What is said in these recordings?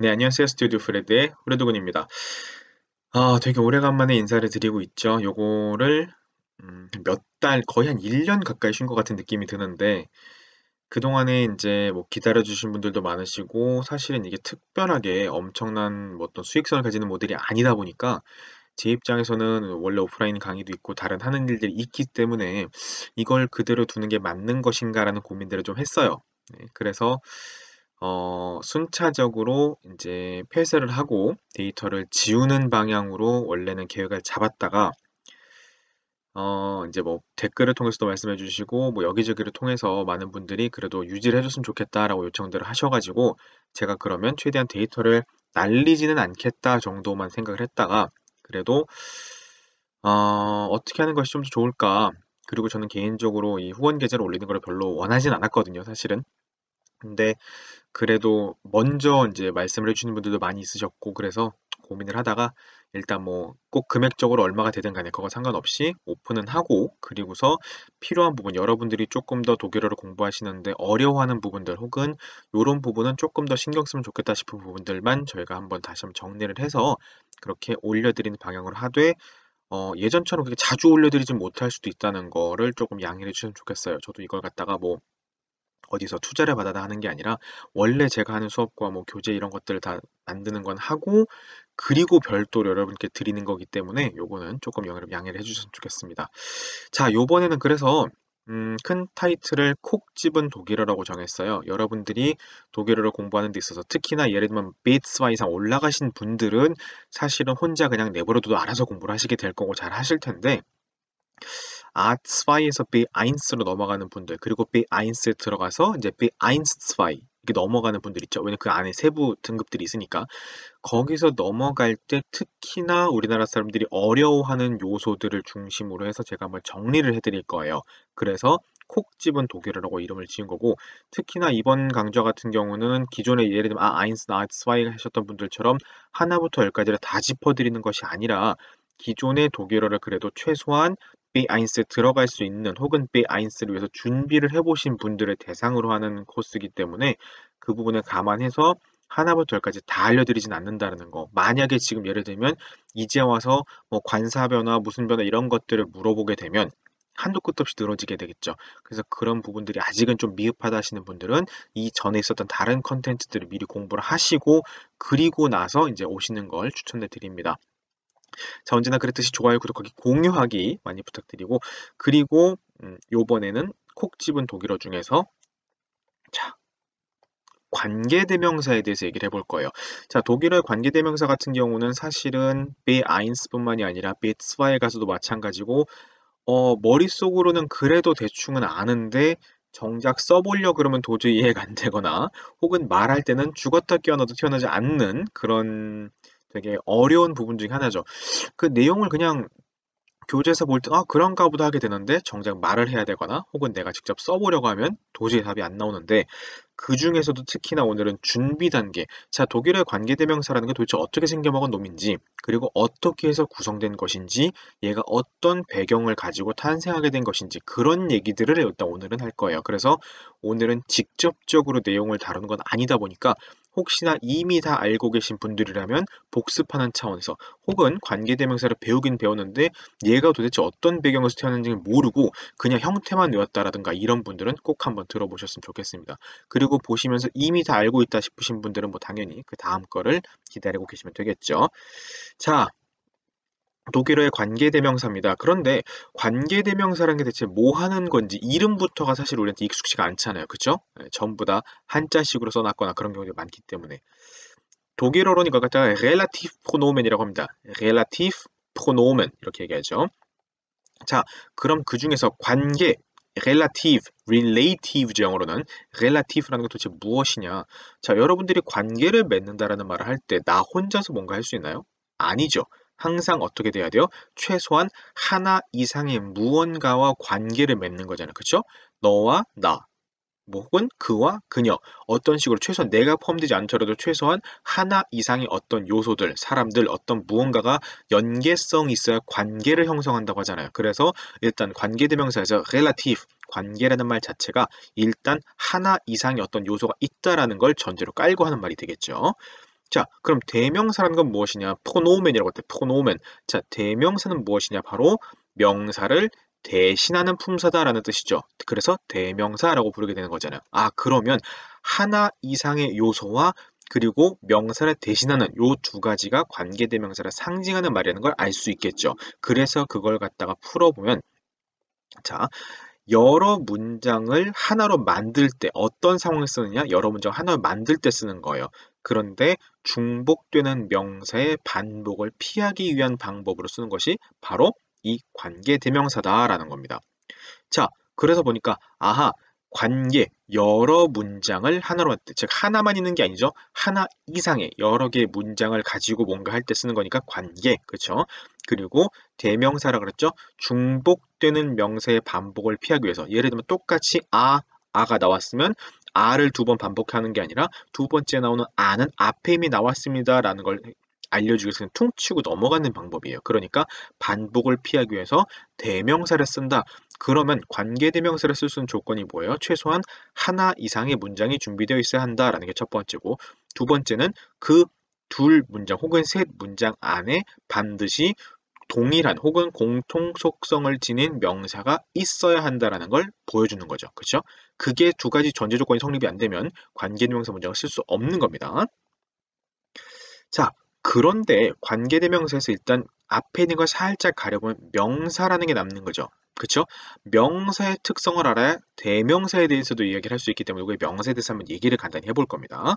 네, 안녕하세요. 스튜디오 프레드의 프레드군입니다. 되게 오래간만에 인사를 드리고 있죠. 요거를 몇 달, 거의 한 1년 가까이 쉰 것 같은 느낌이 드는데, 그동안에 이제 뭐 기다려주신 분들도 많으시고, 사실은 이게 특별하게 엄청난 뭐 어떤 수익성을 가지는 모델이 아니다 보니까, 제 입장에서는 원래 오프라인 강의도 있고 다른 하는 일들이 있기 때문에 이걸 그대로 두는 게 맞는 것인가라는 고민들을 좀 했어요. 네, 그래서 순차적으로 이제 폐쇄를 하고 데이터를 지우는 방향으로 원래는 계획을 잡았다가 이제 뭐 댓글을 통해서도 말씀해 주시고 뭐 여기저기를 통해서 많은 분들이 그래도 유지를 해줬으면 좋겠다라고 요청들을 하셔가지고 제가 그러면 최대한 데이터를 날리지는 않겠다 정도만 생각을 했다가 그래도 어떻게 하는 것이 좀 더 좋을까? 그리고 저는 개인적으로 이 후원 계좌를 올리는 걸 별로 원하진 않았거든요, 사실은. 근데 그래도 먼저 이제 말씀을 해주시는 분들도 많이 있으셨고 그래서 고민을 하다가 일단 뭐 꼭 금액적으로 얼마가 되든 간에 그거 상관없이 오픈은 하고 그리고서 필요한 부분 여러분들이 조금 더 독일어를 공부하시는데 어려워하는 부분들 혹은 요런 부분은 조금 더 신경 쓰면 좋겠다 싶은 부분들만 저희가 한번 다시 한번 정리를 해서 그렇게 올려드리는 방향으로 하되 예전처럼 그렇게 자주 올려드리진 못할 수도 있다는 거를 조금 양해해 주시면 좋겠어요. 저도 이걸 갖다가 뭐 어디서 투자를 받아다 하는 게 아니라 원래 제가 하는 수업과 뭐 교재 이런 것들을 다 만드는 건 하고 그리고 별도로 여러분께 드리는 거기 때문에 요거는 조금 양해를 해주셨으면 좋겠습니다. 자, 요번에는 그래서 큰 타이틀을 콕 집은 독일어라고 정했어요. 여러분들이 독일어를 공부하는 데 있어서 특히나 예를 들면 B2 이상 올라가신 분들은 사실은 혼자 그냥 내버려둬도 알아서 공부를 하시게 될 거고 잘 하실 텐데 A2에서 B1로 넘어가는 분들, 그리고 B1에 들어가서 이제 B1, 2 이렇게 넘어가는 분들 있죠. 왜냐면 그 안에 세부 등급들이 있으니까. 거기서 넘어갈 때 특히나 우리나라 사람들이 어려워하는 요소들을 중심으로 해서 제가 한번 정리를 해드릴 거예요. 그래서 콕 집은 독일어라고 이름을 지은 거고, 특히나 이번 강좌 같은 경우는 기존에 예를 들면 A1, A2 하셨던 분들처럼 하나부터 열까지를 다 짚어드리는 것이 아니라 기존의 독일어를 그래도 최소한 B1에 들어갈 수 있는 혹은 B1를 위해서 준비를 해보신 분들을 대상으로 하는 코스이기 때문에 그 부분을 감안해서 하나부터 열까지 다 알려드리진 않는다는 거. 만약에 지금 예를 들면 이제 와서 뭐 관사 변화, 무슨 변화 이런 것들을 물어보게 되면 한도 끝도 없이 늘어지게 되겠죠. 그래서 그런 부분들이 아직은 좀 미흡하다 하시는 분들은 이 전에 있었던 다른 컨텐츠들을 미리 공부를 하시고 그리고 나서 이제 오시는 걸 추천해 드립니다. 자, 언제나 그랬듯이 좋아요, 구독하기, 공유하기 많이 부탁드리고 그리고 요번에는 콕 집은 독일어 중에서 자, 관계대명사에 대해서 얘기를 해볼 거예요. 자, 독일어의 관계대명사 같은 경우는 사실은 B1뿐만이 아니라 B2에 가서도 마찬가지고 머릿속으로는 그래도 대충은 아는데 정작 써보려 그러면 도저히 이해가 안 되거나 혹은 말할 때는 죽었다 깨어나도 튀어나오지 않는 그런 되게 어려운 부분 중에 하나죠. 그 내용을 그냥 교재에서 볼 때 '아 그런가 보다.' 하게 되는데 정작 말을 해야 되거나 혹은 내가 직접 써 보려고 하면 도저히 답이 안 나오는데 그중에서도 특히나 오늘은 준비 단계. 자, 독일어의 관계대명사라는 게 도대체 어떻게 생겨먹은 놈인지, 그리고 어떻게 해서 구성된 것인지, 얘가 어떤 배경을 가지고 탄생하게 된 것인지 그런 얘기들을 일단 오늘은 할 거예요. 그래서 오늘은 직접적으로 내용을 다루는 건 아니다 보니까 혹시나 이미 다 알고 계신 분들이라면 복습하는 차원에서 혹은 관계대명사를 배우긴 배웠는데 얘가 도대체 어떤 배경에서 태어났는지 모르고 그냥 형태만 외웠다라든가 이런 분들은 꼭 한번 들어보셨으면 좋겠습니다. 그리고 보시면서 이미 다 알고 있다 싶으신 분들은 뭐 당연히 그 다음 거를 기다리고 계시면 되겠죠. 자, 독일어의 관계대명사입니다. 그런데 관계대명사라는 게 대체 뭐 하는 건지 이름부터가 사실 우리한테 익숙지가 않잖아요. 그쵸? 전부 다 한자식으로 써놨거나 그런 경우가 많기 때문에. 독일어로는 이걸 갖다가 relative pronomen이라고 합니다. relative pronomen 이렇게 얘기하죠. 자, 그럼 그 중에서 관계, relative, relative죠, 영어로는. relative라는 게 도대체 무엇이냐? 자, 여러분들이 관계를 맺는다라는 말을 할 때 나 혼자서 뭔가 할 수 있나요? 아니죠. 항상 어떻게 돼야 돼요? 최소한 하나 이상의 무언가와 관계를 맺는 거잖아요. 그쵸? 너와 나, 뭐 혹은 그와 그녀 어떤 식으로 최소한 내가 포함되지 않더라도 최소한 하나 이상의 어떤 요소들, 사람들, 어떤 무언가가 연계성이 있어야 관계를 형성한다고 하잖아요. 그래서 일단 관계대명사에서 relative, 관계라는 말 자체가 일단 하나 이상의 어떤 요소가 있다라는 걸 전제로 깔고 하는 말이 되겠죠. 자, 그럼 대명사라는 건 무엇이냐? 프로노멘이라고 할 때 프로노멘. 자, 대명사는 무엇이냐? 바로 명사를 대신하는 품사다라는 뜻이죠. 그래서 대명사라고 부르게 되는 거잖아요. 아, 그러면 하나 이상의 요소와 그리고 명사를 대신하는 요 두 가지가 관계대명사를 상징하는 말이라는 걸 알 수 있겠죠. 그래서 그걸 갖다가 풀어보면 자, 여러 문장을 하나로 만들 때 어떤 상황을 쓰느냐? 여러 문장을 하나로 만들 때 쓰는 거예요. 그런데 중복되는 명사의 반복을 피하기 위한 방법으로 쓰는 것이 바로 이 관계대명사다라는 겁니다. 자, 그래서 보니까 아하, 관계, 여러 문장을 하나로 할 때, 즉 하나만 있는 게 아니죠. 하나 이상의 여러 개의 문장을 가지고 뭔가 할 때 쓰는 거니까 관계, 그렇죠? 그리고 대명사라 그랬죠. 중복되는 명사의 반복을 피하기 위해서 예를 들면 똑같이 아가 나왔으면 아를 두 번 반복하는 게 아니라 두 번째 나오는 아는 앞에 이미 나왔습니다라는 걸 알려주기 위해서 그냥 퉁치고 넘어가는 방법이에요. 그러니까 반복을 피하기 위해서 대명사를 쓴다. 그러면 관계대명사를 쓸 수 있는 조건이 뭐예요? 최소한 하나 이상의 문장이 준비되어 있어야 한다라는 게 첫 번째고, 두 번째는 그 둘 문장 혹은 셋 문장 안에 반드시 동일한 혹은 공통 속성을 지닌 명사가 있어야 한다라는 걸 보여주는 거죠. 그렇죠? 그게 두 가지 전제 조건이 성립이 안 되면 관계대명사 문장을 쓸 수 없는 겁니다. 자, 그런데 관계대명사에서 일단 앞에 있는 걸 살짝 가려보면 명사라는 게 남는 거죠. 그쵸? 명사의 특성을 알아야 대명사에 대해서도 이야기를 할 수 있기 때문에 이거의 명사에 대해서 한번 얘기를 간단히 해볼 겁니다.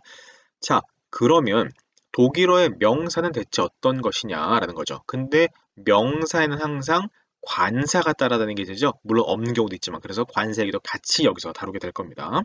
자, 그러면 독일어의 명사는 대체 어떤 것이냐라는 거죠. 근데 명사에는 항상 관사가 따라다니는 게 되죠. 물론 없는 경우도 있지만 그래서 관사 얘기도 같이 여기서 다루게 될 겁니다.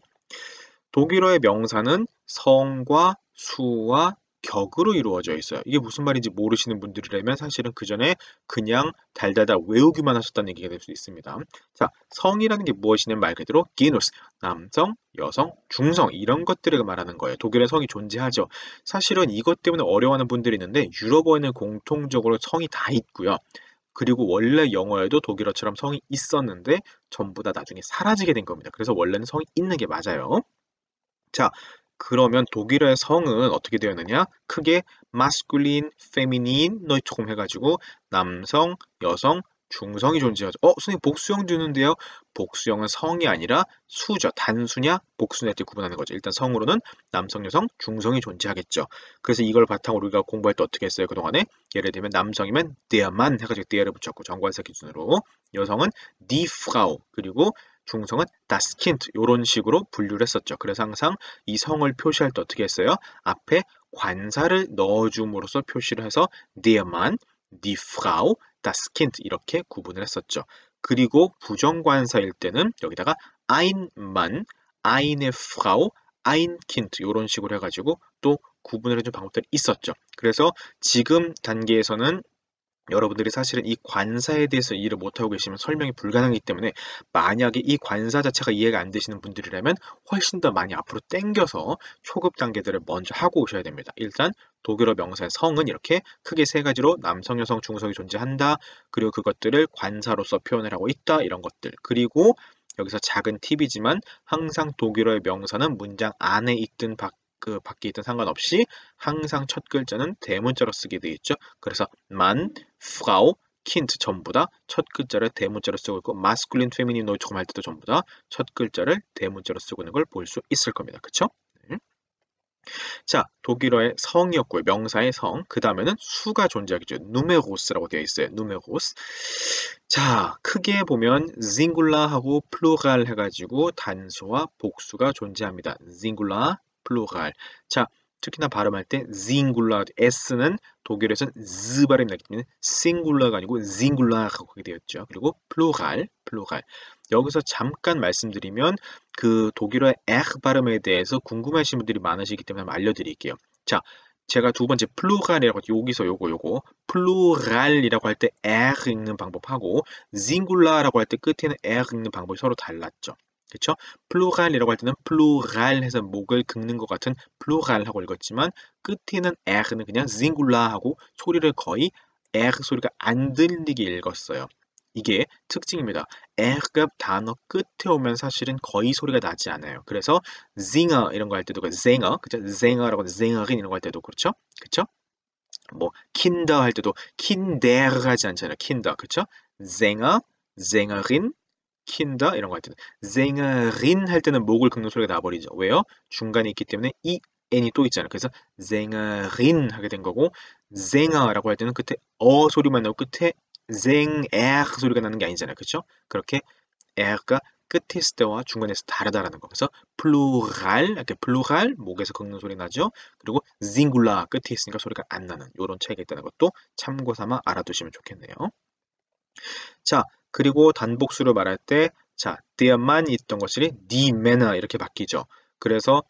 독일어의 명사는 성과 수와 격으로 이루어져 있어요. 이게 무슨 말인지 모르시는 분들이라면 사실은 그 전에 그냥 달달달 외우기만 하셨다는 얘기가 될 수 있습니다. 자, 성이라는 게 무엇이냐면 말 그대로 기누스, 남성, 여성, 중성 이런 것들을 말하는 거예요. 독일의 성이 존재하죠. 사실은 이것 때문에 어려워하는 분들이 있는데 유럽어에는 공통적으로 성이 다 있고요. 그리고 원래 영어에도 독일어처럼 성이 있었는데 전부 다 나중에 사라지게 된 겁니다. 그래서 원래는 성이 있는 게 맞아요. 자, 그러면 독일어의 성은 어떻게 되었느냐? 크게 masculine, feminine, neutroum 해가지고 남성, 여성, 중성이 존재하죠. 선생님 복수형 주는데요? 복수형은 성이 아니라 수죠. 단수냐, 복수냐 때 구분하는 거죠. 일단 성으로는 남성, 여성, 중성이 존재하겠죠. 그래서 이걸 바탕으로 우리가 공부할 때 어떻게 했어요? 그동안에 예를 들면 남성이면 der Mann 해가지고 der를 붙였고 정관사 기준으로 여성은 die Frau 그리고 중성은 das Kind 이런 식으로 분류를 했었죠. 그래서 항상 이 성을 표시할 때 어떻게 했어요? 앞에 관사를 넣어줌으로써 표시를 해서 der Mann, die Frau, das Kind 이렇게 구분을 했었죠. 그리고 부정관사일 때는 여기다가 ein Mann, eine Frau, ein Kind 이런 식으로 해가지고 또 구분을 해준 방법들이 있었죠. 그래서 지금 단계에서는 여러분들이 사실은 이 관사에 대해서 이해를 못하고 계시면 설명이 불가능하기 때문에 만약에 이 관사 자체가 이해가 안 되시는 분들이라면 훨씬 더 많이 앞으로 당겨서 초급 단계들을 먼저 하고 오셔야 됩니다. 일단 독일어 명사의 성은 이렇게 크게 세 가지로 남성, 여성, 중성이 존재한다. 그리고 그것들을 관사로서 표현을 하고 있다. 이런 것들. 그리고 여기서 작은 팁이지만 항상 독일어의 명사는 문장 안에 있든 밖에 있든 상관없이 항상 첫 글자는 대문자로 쓰게 되어 있죠. 그래서 만, Frau, Kind 전부 다 첫 글자를 대문자로 쓰고 있고 masculine, feminine, neutroum 할 때도 전부 다 첫 글자를 대문자로 쓰고 있는 걸 볼 수 있을 겁니다. 그쵸? 자, 독일어의 성이었고요. 명사의 성. 그 다음에는 수가 존재하겠죠. numeros라고 되어 있어요. numeros. 자, 크게 보면 singular하고 plural 해가지고 단수와 복수가 존재합니다. singular, plural. 자, 특히나 발음할 때 singular, s는 독일에서는 z 발음이 나기 때문에 singular가 아니고 singular하고 하게 되었죠. 그리고 plural, plural. 여기서 잠깐 말씀드리면 그 독일어의 R 발음에 대해서 궁금하신 분들이 많으시기 때문에 한번 알려드릴게요. 자, 제가 두 번째 플루랄이라고 여기서 요거 플루랄이라고 할 때 R 읽는 방법하고 징굴라라고 할 때 끝에는 R 읽는 방법이 서로 달랐죠. 그렇죠? 플루랄이라고 할 때는 플루랄 해서 목을 긁는 것 같은 플루랄하고 읽었지만 끝에는 R는 그냥 징굴라하고 소리를 거의 R 소리가 안 들리게 읽었어요. 이게 특징입니다. 에가 단어 끝에 오면 사실은 거의 소리가 나지 않아요. 그래서 zinger 이런 거 할 때도 zinger, 그죠? zinger라고 zingerin 이런 거 할 때도 그렇죠? 그쵸? 뭐 kinder 할 때도 kinder 하지 않잖아요. kinder, 그쵸? zinger, zingerin, kinder 이런 거 할 때는 zingerin 할 때는 목을 긁는 소리가 나버리죠. 왜요? 중간에 있기 때문에 이 n이 또 있잖아요. 그래서 zingerin 하게 된 거고 zinger라고 할 때는 끝에 어 소리만 나고 끝에 zinger 소리가 나는 게 아니잖아요. 그쵸? 그렇게 r가 끝에 있을 때와 중간에 있을 때 다르다라는 거. 그래서 플루랄, 이렇게 플루랄 목에서 긁는 소리 나죠. 그리고 징굴라 끝에 있으니까 소리가 안 나는 이런 차이가 있다는 것도 참고 삼아 알아두시면 좋겠네요. 자, 그리고 단복수를 말할 때 자, there만 있던 것이 die Männer 이렇게 바뀌죠. 그래서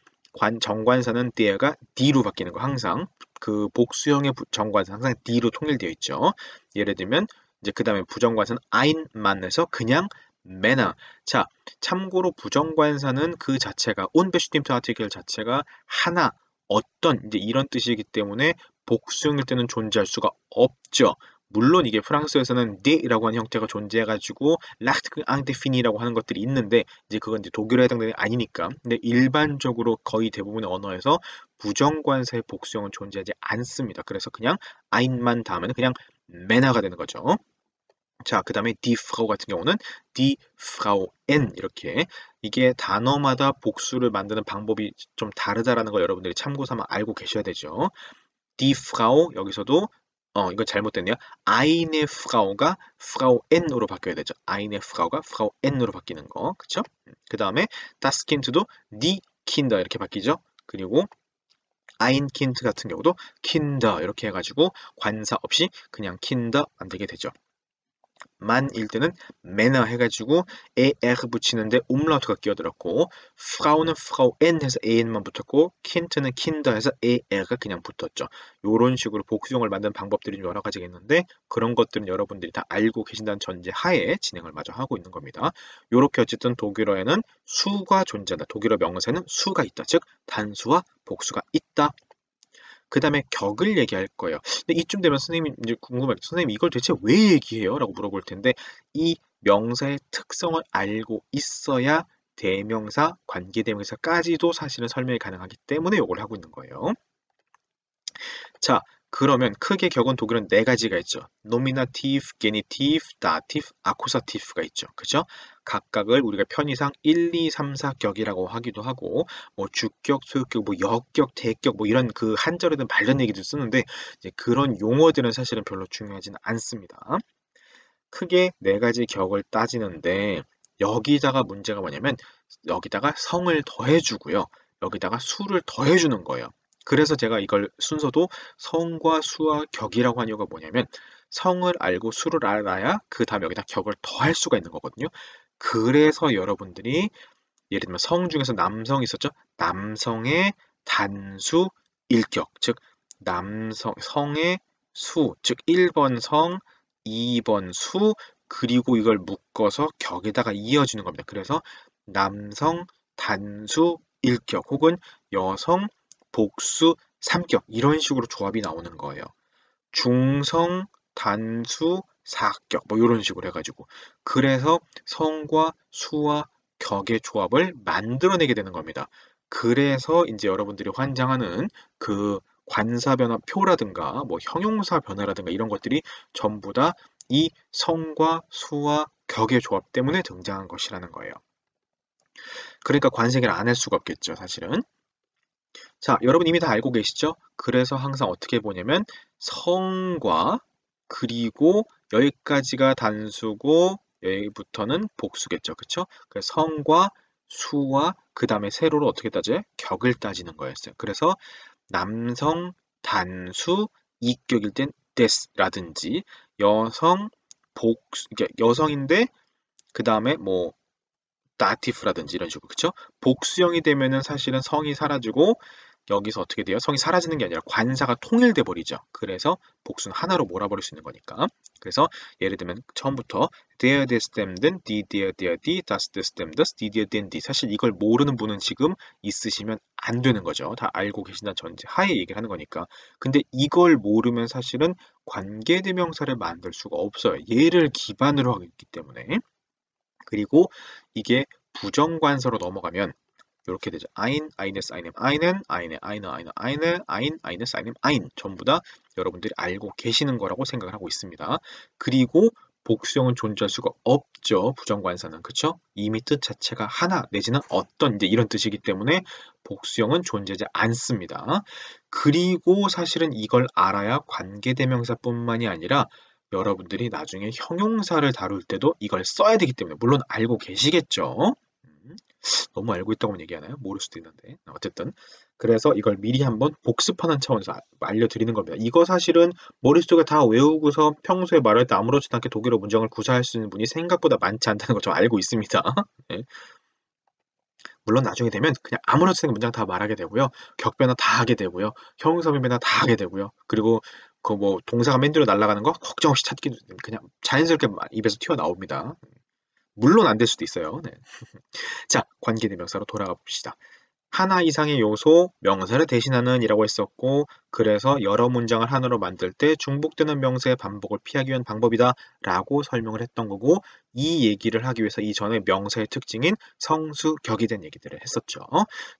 정관사는 there가 die로 바뀌는 거 항상 그 복수형의 정관사 항상 die로 통일되어 있죠. 예를 들면 이제 그 다음에 부정관사는 ein만에서 그냥 Männer. 자, 참고로 부정관사는 그 자체가 unbestimmte Artikel 자체가 하나 어떤 이제 이런 뜻이기 때문에 복수형일 때는 존재할 수가 없죠. 물론 이게 프랑스에서는 데라고 하는 형태가 존재해가지고 라트크 앙데피니라고 하는 것들이 있는데 이제 그건 이제 독일어에 해당되는 게 아니니까. 근데 일반적으로 거의 대부분의 언어에서 부정관사의 복수형은 존재하지 않습니다. 그래서 그냥 아인만 다음에는 그냥 매너가 되는 거죠. 자, 그 다음에 die Frau 같은 경우는 die Frauen 이렇게 이게 단어마다 복수를 만드는 방법이 좀 다르다라는 걸 여러분들이 참고 삼아 알고 계셔야 되죠. die Frau 여기서도 이거 잘못됐네요. eine Frau가 Frauen으로 바뀌어야 되죠. eine Frau가 Frauen으로 바뀌는 거. 그쵸? 그 다음에 das Kind도 die Kinder 이렇게 바뀌죠. 그리고 ein Kind 같은 경우도 Kinder 이렇게 해가지고 관사 없이 그냥 Kinder 만들게 되죠. 만일 때는 매너 해가지고 er 붙이는데 umlaut가 끼어들었고 frau는 frauen 해서 an만 붙었고 kind는 kinder 해서 er가 그냥 붙었죠. 이런 식으로 복수형을 만드는 방법들이 여러 가지가 있는데 그런 것들은 여러분들이 다 알고 계신다는 전제 하에 진행을 마저 하고 있는 겁니다. 이렇게 어쨌든 독일어에는 수가 존재한다. 독일어 명사에는 수가 있다. 즉 단수와 복수가 있다. 그 다음에 격을 얘기할 거예요. 근데 이쯤 되면 선생님이 이제 궁금하겠죠. 선생님 이걸 대체 왜 얘기해요? 라고 물어볼 텐데 이 명사의 특성을 알고 있어야 대명사, 관계대명사까지도 사실은 설명이 가능하기 때문에 이걸 하고 있는 거예요. 자, 그러면 크게 격은 독일은 네 가지가 있죠. 노미나티브, 게니티브, 다티브, 아쿠사티브가 있죠. 그죠? 각각을 우리가 편의상 1, 2, 3, 4 격이라고 하기도 하고 뭐 주격, 소유격, 뭐 역격, 대격 뭐 이런 그 한자로든 발전 얘기도 쓰는데 이제 그런 용어들은 사실은 별로 중요하지는 않습니다. 크게 네 가지 격을 따지는데 여기다가 문제가 뭐냐면 여기다가 성을 더해주고요. 여기다가 수를 더해주는 거예요. 그래서 제가 이걸 순서도 성과 수와 격이라고 한 이유가 뭐냐면 성을 알고 수를 알아야 그 다음에 여기다 격을 더할 수가 있는 거거든요. 그래서 여러분들이 예를 들면 성 중에서 남성이 있었죠. 남성의 단수 일격, 즉 남성 성의 수, 즉 1번 성, 2번 수, 그리고 이걸 묶어서 격에다가 이어주는 겁니다. 그래서 남성 단수 일격 혹은 여성 복수 3격 이런 식으로 조합이 나오는 거예요. 중성 단수 사격 뭐 이런 식으로 해가지고 그래서 성과 수와 격의 조합을 만들어내게 되는 겁니다. 그래서 이제 여러분들이 환장하는 그 관사 변화 표라든가 뭐 형용사 변화라든가 이런 것들이 전부 다 이 성과 수와 격의 조합 때문에 등장한 것이라는 거예요. 그러니까 관색을 안 할 수가 없겠죠, 사실은. 자, 여러분 이미 다 알고 계시죠? 그래서 항상 어떻게 보냐면 성과 그리고 여기까지가 단수고 여기부터는 복수겠죠. 그쵸? 그래서 성과 수와 그 다음에 세로로 어떻게 따져요? 격을 따지는 거였어요. 그래서 남성 단수 이격일 땐 des라든지 여성 복수, 여성인데 그 다음에 뭐 다티프라든지 이런 식으로 그쵸? 복수형이 되면은 사실은 성이 사라지고 여기서 어떻게 돼요? 성이 사라지는 게 아니라 관사가 통일돼 버리죠. 그래서 복수는 하나로 몰아버릴 수 있는 거니까. 그래서 예를 들면 처음부터 der, des, dem, den, die, der, die, das, des, dem, das, die, der, den, die. 사실 이걸 모르는 분은 지금 있으시면 안 되는 거죠. 다 알고 계신다는 전제 하에 얘기를 하는 거니까. 근데 이걸 모르면 사실은 관계대명사를 만들 수가 없어요. 얘를 기반으로 하고 있기 때문에. 그리고 이게 부정관사로 넘어가면 이렇게 되죠. ein, eines, einem, einen, eine, eine, eines, einem, ein. 전부 다 여러분들이 알고 계시는 거라고 생각을 하고 있습니다. 그리고 복수형은 존재할 수가 없죠. 부정관사는. 그쵸? 이미 뜻 자체가 하나 내지는 어떤 이제 이런 뜻이기 때문에 복수형은 존재하지 않습니다. 그리고 사실은 이걸 알아야 관계대명사뿐만이 아니라 여러분들이 나중에 형용사를 다룰 때도 이걸 써야 되기 때문에 물론 알고 계시겠죠. 너무 알고 있다고만 얘기하나요? 모를 수도 있는데 어쨌든 그래서 이걸 미리 한번 복습하는 차원에서 알려드리는 겁니다. 이거 사실은 머릿속에 다 외우고서 평소에 말할 때 아무렇지도 않게 독일어 문장을 구사할 수 있는 분이 생각보다 많지 않다는 거 저 알고 있습니다. 네. 물론 나중에 되면 그냥 아무렇지 않게 문장 다 말하게 되고요. 격변화 다 하게 되고요. 형용사 변화 다 하게 되고요. 그리고 그 뭐 동사가 맨 뒤로 날아가는 거 걱정 없이 찾기 그냥 자연스럽게 입에서 튀어나옵니다. 물론 안 될 수도 있어요. 네. 자, 관계대명사로 돌아가 봅시다. 하나 이상의 요소, 명사를 대신하는 이라고 했었고 그래서 여러 문장을 하나로 만들 때 중복되는 명사의 반복을 피하기 위한 방법이다 라고 설명을 했던 거고 이 얘기를 하기 위해서 이전에 명사의 특징인 성수, 격이 된 얘기들을 했었죠.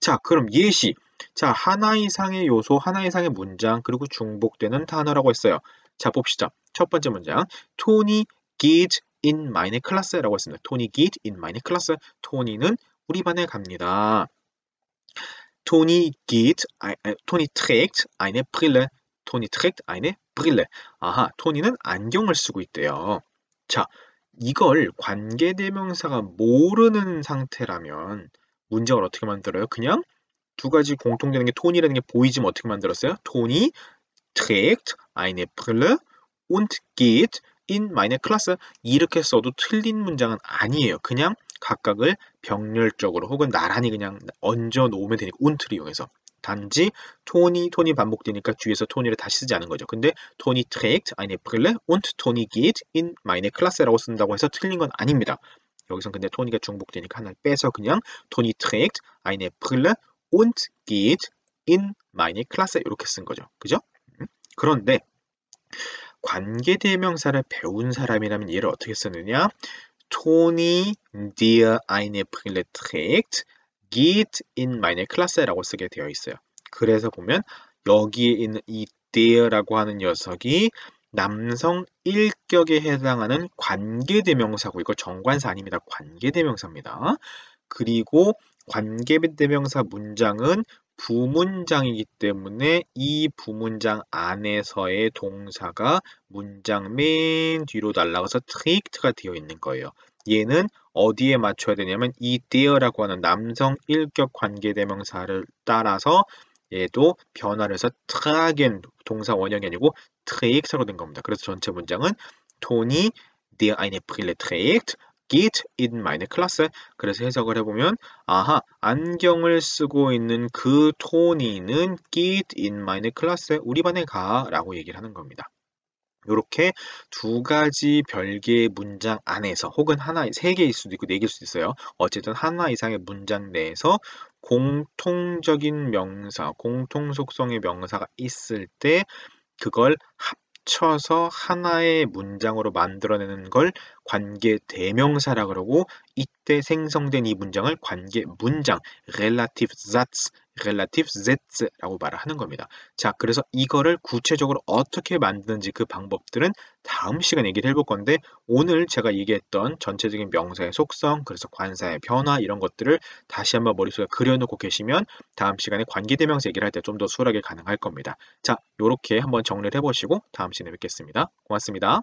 자, 그럼 예시. 자, 하나 이상의 요소, 하나 이상의 문장, 그리고 중복되는 단어라고 했어요. 자, 봅시다. 첫 번째 문장. 토니 geht in meine Klasse 라고 했습니다. 토니 geht in meine Klasse. 토니는 우리 반에 갑니다. Toni trägt eine Brille. Toni trägt eine Brille. 아하, 토니는 안경을 쓰고 있대요. 자, 이걸 관계대명사가 모르는 상태라면 문장을 어떻게 만들어요? 그냥 두 가지 공통되는 게 토니라는 게 보이지만 어떻게 만들었어요? 토니 trägt eine Brille und geht in meine Klasse. 이렇게 써도 틀린 문장은 아니에요. 그냥 각각을 병렬적으로 혹은 나란히 그냥 얹어 놓으면 되니까 un트를 이용해서 단지 톤이 반복되니까 뒤에서 토니를 다시 쓰지 않은 거죠. 근데 토니 trägt eine Brille und Toni geht in meine Klasse라고 쓴다고 해서 틀린 건 아닙니다. 여기선 근데 토니가 중복되니까 하나를 빼서 그냥 토니 trägt eine Brille und geht in meine Klasse 이렇게 쓴 거죠. 그죠? 그런데 관계대명사를 배운 사람이라면 얘를 어떻게 쓰느냐? Toni, der eine Brille trägt, geht in meine Klasse라고 쓰게 되어 있어요. 그래서 보면 여기에 있는 이 der라고 하는 녀석이 남성 1격에 해당하는 관계대명사고 이거 정관사 아닙니다. 관계대명사입니다. 그리고 관계대명사 문장은 부문장이기 때문에 이 부문장 안에서의 동사가 문장 맨 뒤로 날아가서 트릭트가 되어 있는 거예요. 얘는 어디에 맞춰야 되냐면 이 dear라고 하는 남성 1격 관계대명사를 따라서 얘도 변화를 해서 tragen 동사 원형이 아니고 trägt로 된 겁니다. 그래서 전체 문장은 Toni, der eine Brille trägt, geht in meine Klasse. 그래서 해석을 해보면 아하, 안경을 쓰고 있는 그 토니는 geht in meine Klasse, 우리 반에 가 라고 얘기를 하는 겁니다. 이렇게 두 가지 별개의 문장 안에서 혹은 하나, 세 개일 수도 있고 네 개일 수도 있어요. 어쨌든 하나 이상의 문장 내에서 공통적인 명사, 공통 속성의 명사가 있을 때 그걸 합쳐서 하나의 문장으로 만들어내는 걸 관계 대명사라 그러고 이때 생성된 이 문장을 관계 문장, relative Sätz라고 말을 하는 겁니다. 자, 그래서 이거를 구체적으로 어떻게 만드는지 그 방법들은 다음 시간에 얘기를 해볼 건데 오늘 제가 얘기했던 전체적인 명사의 속성, 그래서 관사의 변화 이런 것들을 다시 한번 머릿속에 그려놓고 계시면 다음 시간에 관계대명사 얘기를 할 때 좀 더 수월하게 가능할 겁니다. 자, 요렇게 한번 정리를 해보시고 다음 시간에 뵙겠습니다. 고맙습니다.